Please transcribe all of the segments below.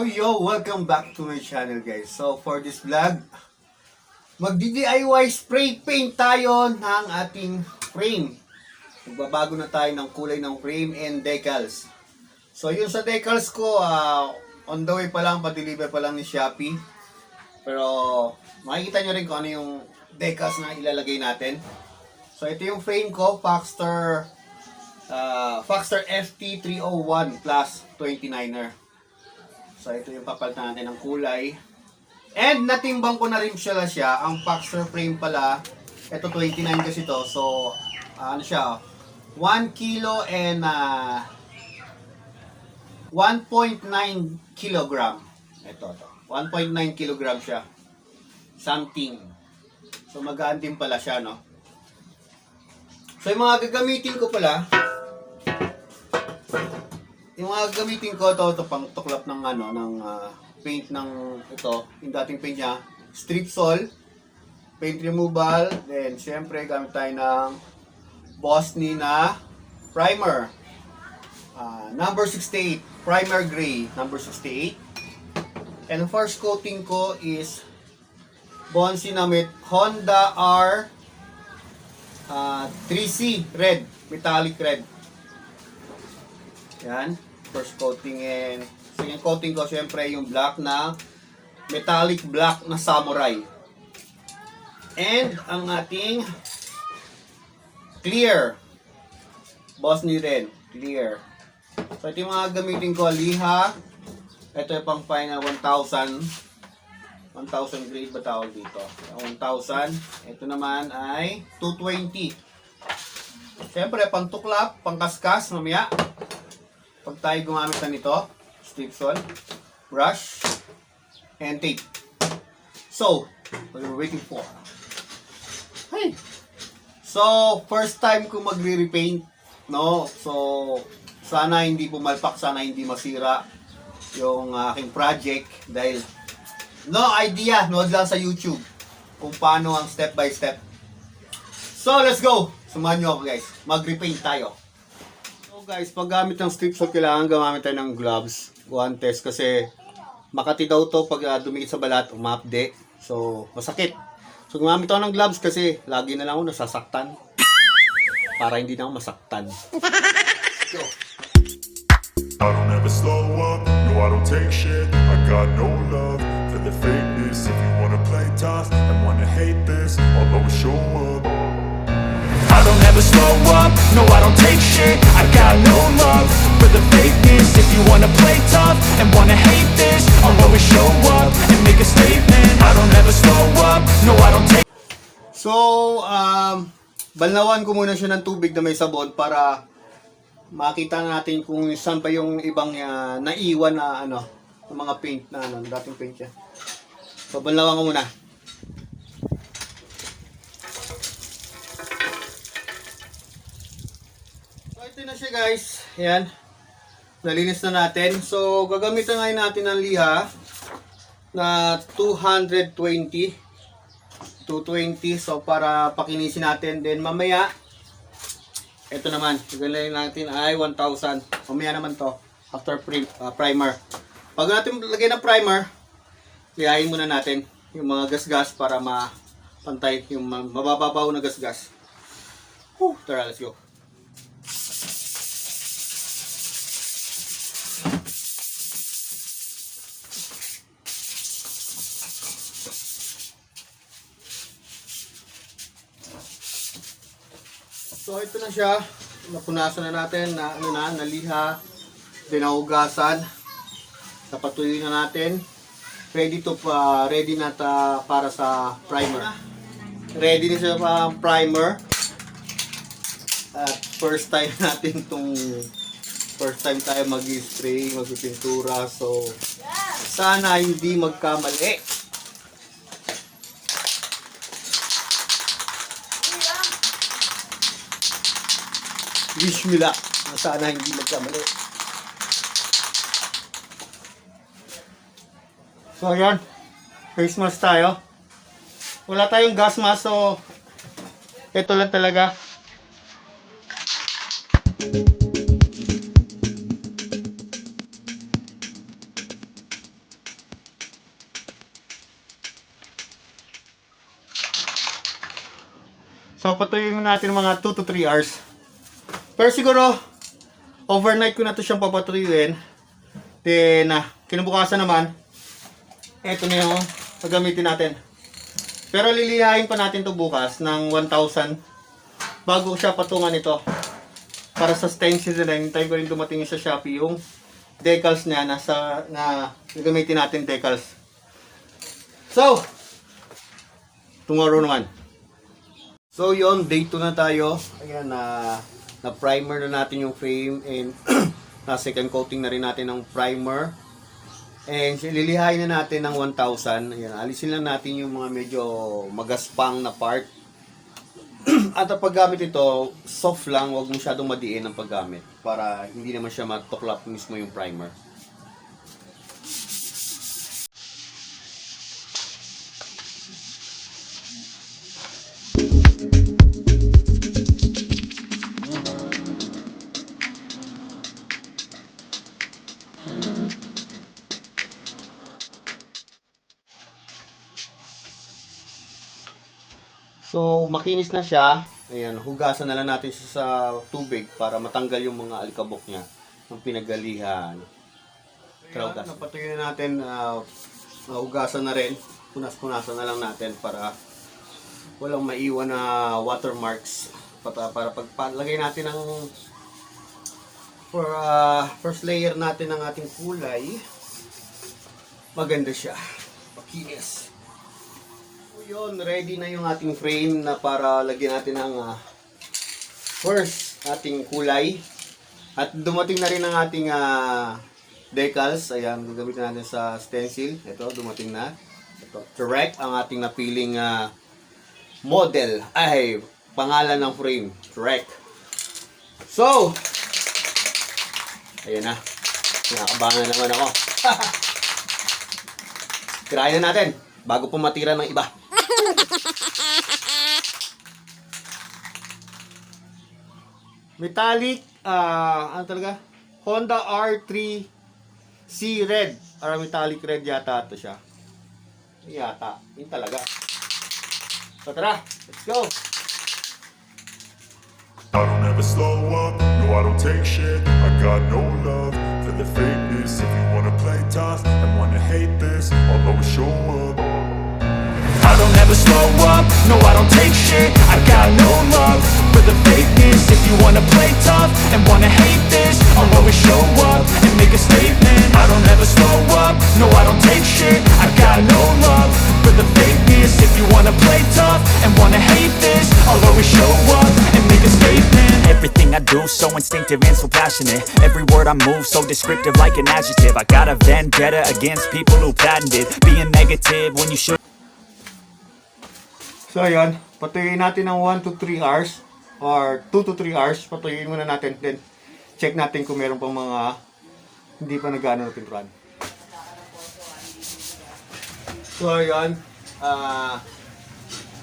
Yo, welcome back to my channel guys. So for this vlog, magdi-DIY spray paint tayo ng ating frame. Magbabago na tayo ng kulay ng frame and decals. So yun sa decals ko, on the way pa lang, pa-deliver pa lang ni Shopee. Pero makikita nyo rin kung ano yung decals na ilalagay natin. So ito yung frame ko, Foxter FT301 plus 29er. So ito yung papalitan natin ng kulay. And natimbang ko na rin siya. Ang Foxter frame pala, ito 29 kasi to. So ano siya, 1 kilo and 1.9 kilogram. Ito. 1.9 kilogram siya. Something. So magaan din pala siya, no? So yung mga gagamitin ko pala, ito pang tuklap ng paint ng ito, yung dating paint niya, strip sol, paint removal, then syempre gamit tayo ng Bosni na primer. Number 68, primer gray, number 68. And the first coating ko is Bonsi Namit Honda R 3C red, metallic red. Yan, first coating. And second coating ko syempre yung black na metallic black na samurai. And ang ating clear Bosni red, clear. So ito yung mga gamitin ko, liha. Ito yung pang final 1,000 grade ba tawag dito? 1,000. Ito naman ay 220. Siyempre, pang tuklap, pang kaskas, mamaya. Pag tayo gumamit na nito, strip sol, brush, and tape. So, what we're waiting for? Hey! So, first time ko magre-repaint, no? So, sana hindi pumalpak, sana hindi masira yung aking project dahil no idea, nood lang sa YouTube kung paano ang step by step. So, let's go! Samahan nyo ako guys, mag-repaint tayo. So guys, pag gamit ng strip sol, kailangan gamit tayo ng gloves, guantes, kasi makati daw to pag dumikit sa balat, umapde. So, masakit. So, gumamit ako ng gloves kasi lagi na lang ako nasasaktan para hindi na ako masaktan. Go! I don't ever slow up, no I don't take shit. I got no love for the fakeness. If you wanna play tough and wanna hate this, I'll always show up. I don't ever slow up, no I don't take shit. I got no love for the fakeness. If you wanna play tough and wanna hate this, I'll always show up and make a statement. I don't ever slow up, no I don't take. So, balnawan ko muna siya ng tubig na may sabon para makita natin kung saan pa yung ibang naiwan na ng mga paint na dating paint siya. So, balnawan ko muna. So, ito na siya guys. Ayan. Nalinis na natin. So, gagamitan ngayon natin ng liha na 220. So, para pakinisin natin. Then, mamaya, ito naman, gagawin natin ay 1,000. Mamaya naman to, after primer. Pag natin lagay ng primer, lihain muna natin yung mga gasgas para mapantay, yung mabababaw na gasgas. Tara, let's go. So ito na siya, napunasan na natin na naliha, dinahugasan, napatuloy na natin, ready na para sa primer. Ready na siya sa primer. At first time tayo mag-spray, mag-pintura, so sana hindi magkamali. Wish me luck na sana hindi magkamali. So ayan, face mask tayo. Wala tayong gas mask, so ito lang talaga. papatuyin natin mga 2 to 3 hours. Pero siguro, overnight ko na to siyang papatuyuin. Then, kinabukasan naman, eto na yung gagamitin natin. Pero lilihain pa natin to bukas ng 1,000 bago siya patungan ito. Para sa stencil na rin, hintayin ko rin dumating sa Shopee yung decals niya na gagamitin natin decals. So, tomorrow naman. So yon, day 2 na tayo. Ayan, na primer na natin yung frame and na second coating na rin natin ng primer. And lilihain na natin ng 1,000. Ayan, alisin lang natin yung mga medyo magaspang na part. At ang paggamit ito, soft lang, huwag masyadong madiin ang paggamit para hindi naman siya matuklap mismo yung primer. So, makinis na siya. Ayan, hugasan na lang natin siya sa tubig para matanggal yung mga alikabok niya ng pinagalihan. Ayan, napatuloy na natin, hugasan na rin. Punas-punasan na lang natin para walang maiwan na watermarks. Para pagpalagay natin ng first layer natin ng ating kulay, maganda siya. Makinis. Yun, ready na yung ating frame na para lagyan natin ng first ating kulay. At dumating na rin ang ating decals. Ayan, gagamitin natin sa stencil. Ito, dumating na. Ito, correct ang ating napiling model. Ay, pangalan ng frame. Correct. So, ayan na. Nakakabangan na naman ako. Tirayan na natin bago pa matira ng iba. Metallic, ano talaga? Honda R3C Red. Or metallic red yata ito siya. Yata. Yun talaga. So tara, let's go! I don't ever slow up, no I don't take shit. I got no love for the fakeness. If you wanna play tough and wanna hate this, I'll always show up. I don't ever slow up, no I don't take shit. I got no love for the fakeness. If you wanna play tough and wanna hate this, I'll always show up and make a statement. I don't ever slow up, no I don't take shit. I got no love for the fakeness. If you wanna play tough and wanna hate this, I'll always show up and make a statement. Everything I do so instinctive and so passionate. Every word I move so descriptive like an adjective. I got a vendetta against people who patented being negative when you should. So ayan, patuyin natin ng 1 to 3 hours or 2 to 3 hours. Patuyin muna natin, then check natin kung meron pang mga hindi pa nag-ano natin run. So ayan,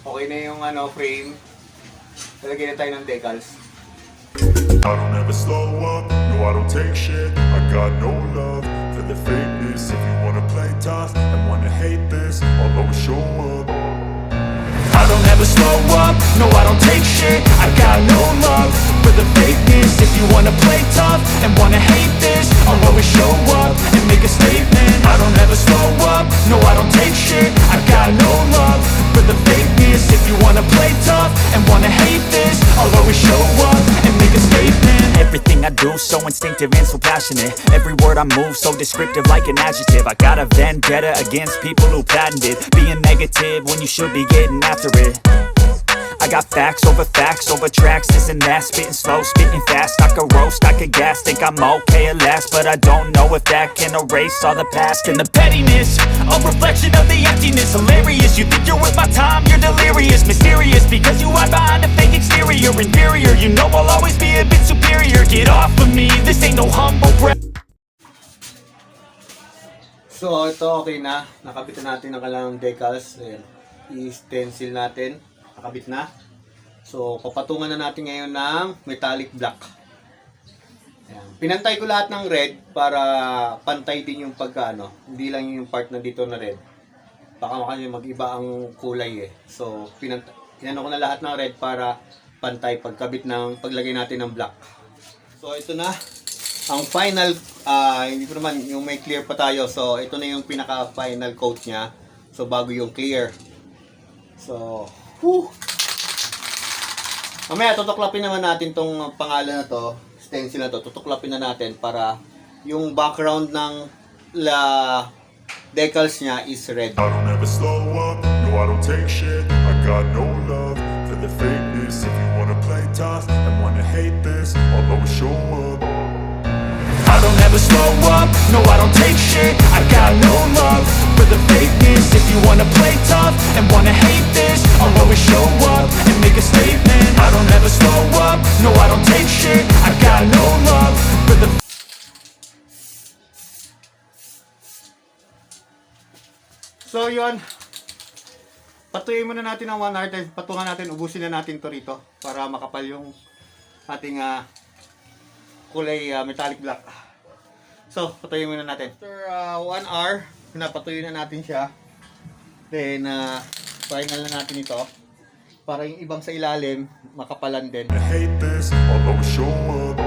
okay na yung frame. Lalagyan na tayo ng decals. I don't ever slow up, no I don't take shit. I got no love for the fakeness. If you wanna play tough and wanna hate this, I'll always show up. I don't ever slow up, no I don't take shit. I got no love for the fakeness. If you wanna play tough and wanna hate this, I'll always show up and make a statement. I don't ever slow up, no I don't take shit. I got no love for the fakeness. If you wanna play tough and wanna hate this, I'll always show up and make a statement. Everything I do so instinctive and so passionate. Every word I move so descriptive like an adjective. I got a vendetta against people who patented being negative when you should be getting after it. I got facts over tracks, this and that. Spitting slow, spitting fast. I could roast, I could gas. Think I'm okay at last, but I don't know if that can erase all the past. And the pettiness, a reflection of the emptiness. Hilarious, you think you're worth my time, you're delirious. Mysterious, because you hide behind a fake exterior. Inferior, you know I'll always be a bit superior. Get off of me, this ain't no humble brag. So ito okay na. Nakabit na natin ang kailangang decals. Ayan. I-stencil natin. Nakabit na. So, papatungan na natin ngayon ng metallic black. Ayan. Pinantay ko lahat ng red para pantay din yung pagkaano. Hindi lang yung part na dito na red. Baka makanya mag-iba ang kulay eh. So, Inano ko na lahat ng red para pantay pagkabit ng paglagay natin ng black. So ito na ang final, hindi pa naman yung may clear pa tayo. So ito na yung pinaka final coat niya. So bago yung clear. So mamaya tutuklapin naman natin tong pangalan na to, stencil na to, tutuklapin na natin para yung background ng decals niya is red. I don't ever slow up, no I don't take shit. I got no love for the fakeness. If you wanna play tough and wanna hate this, I'll always show up. I don't ever slow up, no I don't take shit. I got no love for the fakeness. If you wanna play tough and wanna hate this, I'll always show up and make a statement. I don't ever slow up, no I don't take shit. I got no love for the So yun, patuyin muna natin ang 1 hour, patungan natin, ubusin na natin to rito para makapal yung ating kulay metallic black. So patuyin muna natin. After 1 hour, pinapatuyin na natin siya. Then final na natin ito para yung ibang sa ilalim makapalan din. I hate this, I'll always show up.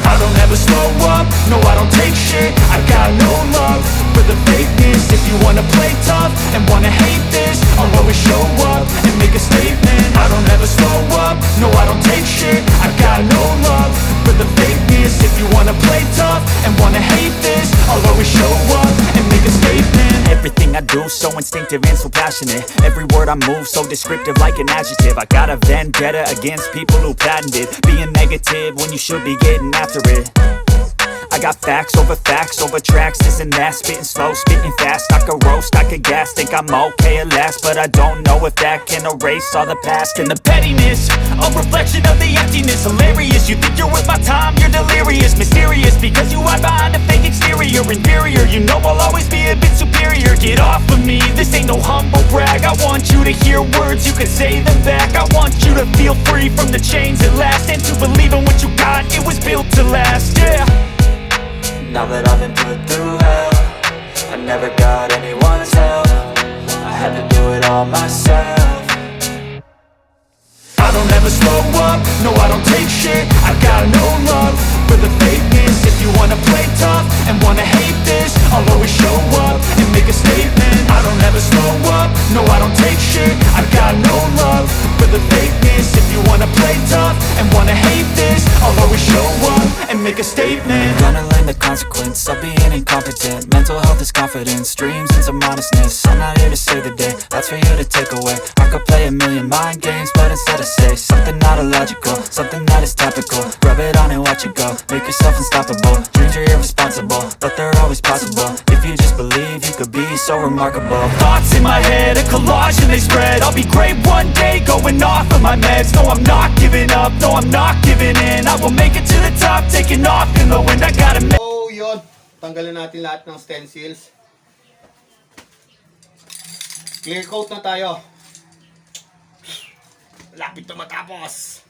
I don't ever slow up, no I don't take shit. I got no love for the fakeness. If you wanna play tough and wanna hate this, I'll always show up and make a statement. I don't ever slow up, no I don't take shit. I got no love for the fakeness. If you wanna play tough and wanna hate this, I'll always show up and make a statement. Everything I do so instinctive and so passionate. Every word I move so descriptive like an adjective. I got a vendetta against people who patented being negative when you should be getting after it. I got facts over tracks, this and that. Spitting slow, spitting fast. I could roast, I could gas. Think I'm okay at last, but I don't know if that can erase all the past. And the pettiness, a reflection of the emptiness. Hilarious, you think you're worth my time, you're delirious. Mysterious, because you hide behind a fake exterior. Inferior, you know I'll always be a bit superior. Get off of me, this ain't no humble brag. I want you to hear words, you can say them back. I want you to feel free from the chains at last, and to believe in what you got, it was built to last, yeah. Now that I've been put through hell, I never got anyone's help. I had to do it all myself. I don't ever slow up, no I don't take shit. I got no love for the fakeness. If you wanna play tough and wanna hate this, I'll always show up and make a statement. I don't ever slow up, no I don't take shit. I got no love for the fakeness. If you wanna play tough and wanna hate this, I'll always show up and make a statement. Gonna learn the consequence of being incompetent. Mental health is confidence, dreams and some honestness. I'm not here to save the day, that's for you to take away. I could play a million mind games, but instead I say something not illogical, something that is topical. Rub it on and watch it go, make yourself unstoppable. Dreams are irresponsible, but they're always possible. If you just believe, you could be so remarkable. Thoughts in my head, a collage and they spread. I'll be great one day, going off of my meds. No, I'm not giving up, no, I'm not giving in. I will make it to the top, taking off in the wind. I gotta make. So yun, tanggalin natin lahat ng stencils. Clear coat na tayo. Lapit na matapos.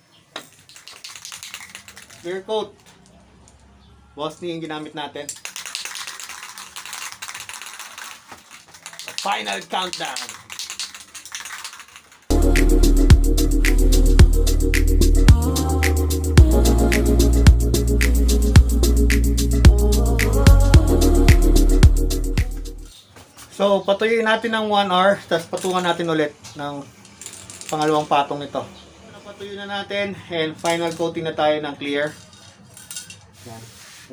Clear coat. Boss ni yung ginamit natin. Final countdown. So, patuyuin natin ng 1 hour, tapos patungan natin ulit ng pangalawang patong nito. Napatuyo na natin, and final coating na tayo ng clear. Yan.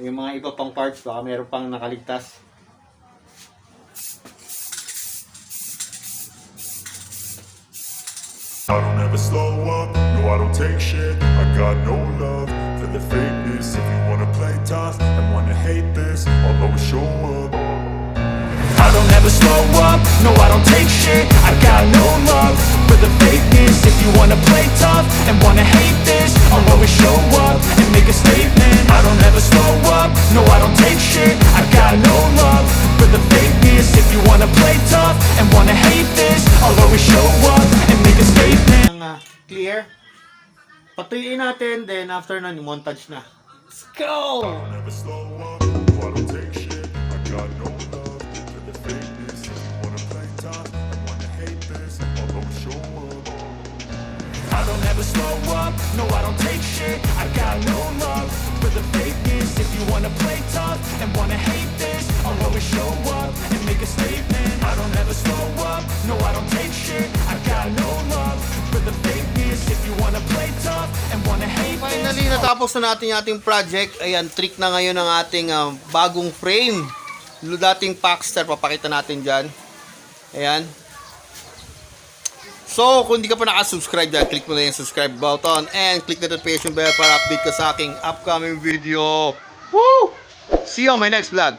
Yung mga iba pang parts, baka meron pang nakaligtas. I don't ever slow up, no I don't take shit. I got no love for the fakeness. If you wanna play tough and wanna hate this, I'll always show up. I don't ever slow up, no I don't take shit. I got no love for the fakeness. If you wanna play tough and wanna hate this, I'll always show up and make a statement. I don't ever slow up, no I don't take shit. I got no love for the fakeness. If you wanna play tough and wanna hate this, I'll always show up and make a statement. Ang clear. Patuyuin natin, then after nun, montage na. Let's go! I don't ever slow up, no I don't take shit. I got no love for the fakeness. If you wanna play tough and wanna hate this, I'll always show up. never slow up, no I don't take shit. I got no love for the fakeness. If you wanna play tough and wanna hate this, I'll always show up and make a statement. I don't ever slow up, no I don't take shit. I got no love for the fakeness. If you wanna play tough and wanna hate this. Finally, natapos na natin yung ating project. Ayan, trick na ngayon ng ating bagong frame. Dating Paxter, papakita natin dyan. Ayan. So, kung hindi ka pa nakasubscribe dyan, click mo na yung subscribe button and click the notification bell para update ka sa aking upcoming video. Woo! See you on my next vlog.